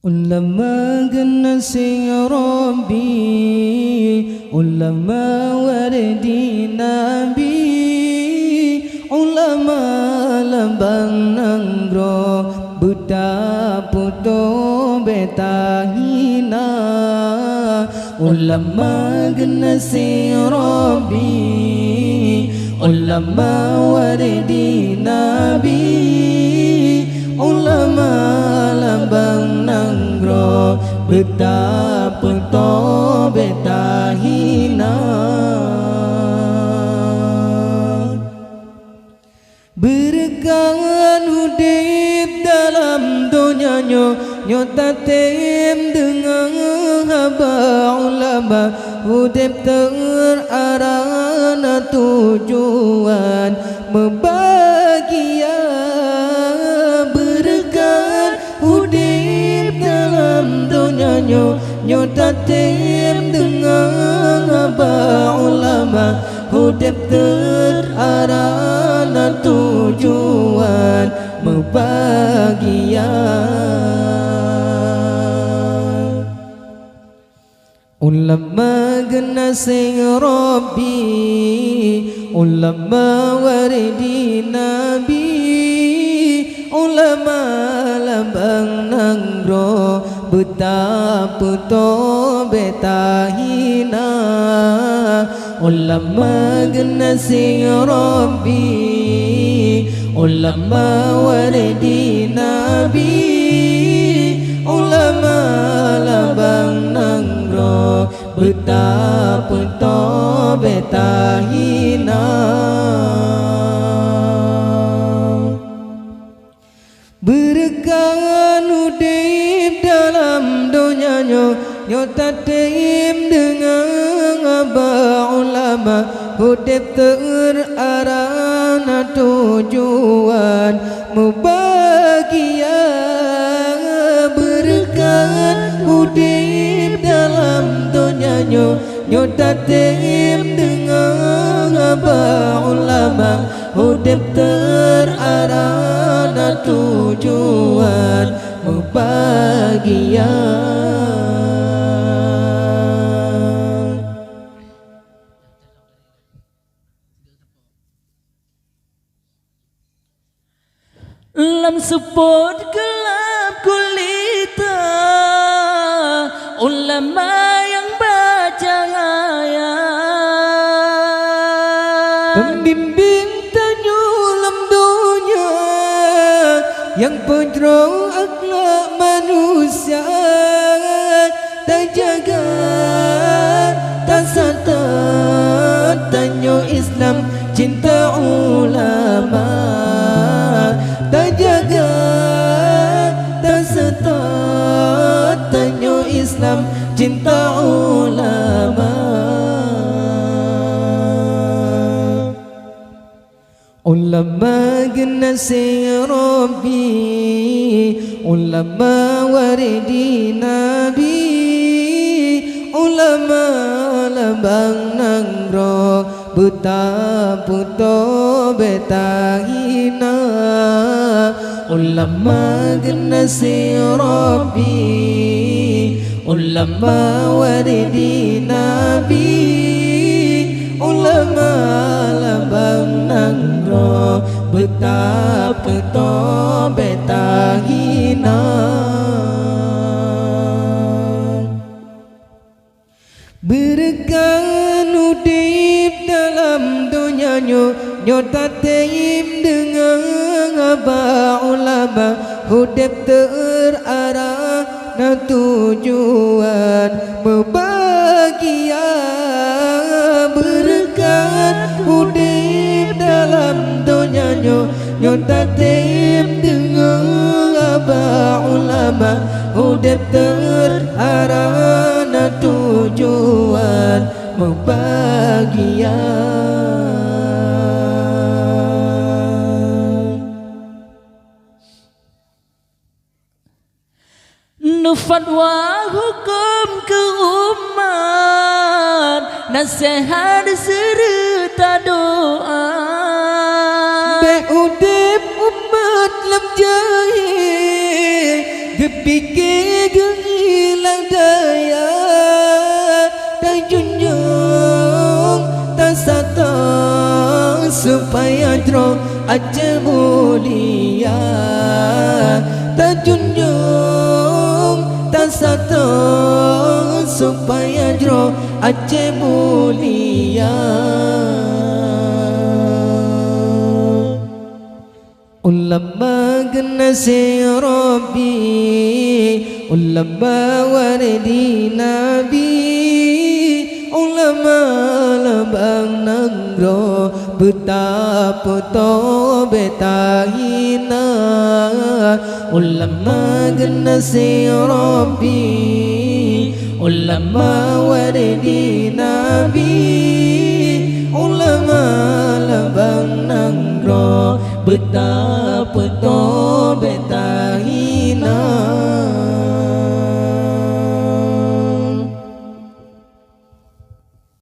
Ulama generasi Rabbi, ulama wardi Nabi, ulama lambang nanggro Buddha puto betahina. Ulama generasi Rabbi, ulama wardi Nabi, ulama lambang nanggro betapa to betahina. Berkangan hudib dalam dunia nyota tem dengan haba ulama hudib terarana tujuan membahagia. Berkangan hudib dalam dunia nyota tem dengan haba ulama hudib terarana tujuan membahagia. Ulama generasi Rabbi, ulama wardi Nabi, ulama lambang nanggro betapa to betahina. Ulama generasi Rabbi, ulama wardi Nabi, ulama lambang nanggro betapa to betahina. Berkangan hudib dalam dunia nyota tim dengan aba ulama hudib terarana tujuan membahagia. Berkangan hudib dalam dunia nyota tim dengan aba ulama hudib terarana tujuan membahagia. Lam support gelap gulita ulama yang bercahaya, pembimbing tanyulam dunia yang pedro akhlak manusia, tak jaga tak satat tanyo Islam cinta ulama, tak jaga tak setat tanyo Islam cinta ulama. Ulama generasi Rabbi, ulama wardi Nabi, ulama lambang nanggro betapa to betahina. Ulama generasi Rabbi, ulama wardi Nabi, ulama lambang nanggro betapa to betahina. Berkangan hudib dalam dunia nyota tim dengan aba ulama hudib terarana tujuan membahagia. Berkangan hudib dalam dunia nyota tim dengan aba ulama hudib terarana tujuan membahagia. Fatwa hukum ke umat, nasihat serta doa, beudip umat lam jahil, gepikir supaya jro aja mulia terjunjung tak satu supaya jro aja mulia ulama genasi Rabbi ulama wardi Nabi ulama labang nangro betapa tobe tahina ulama genasi Rabbi ulama wardi Nabi ulama labang nangro betapa tobe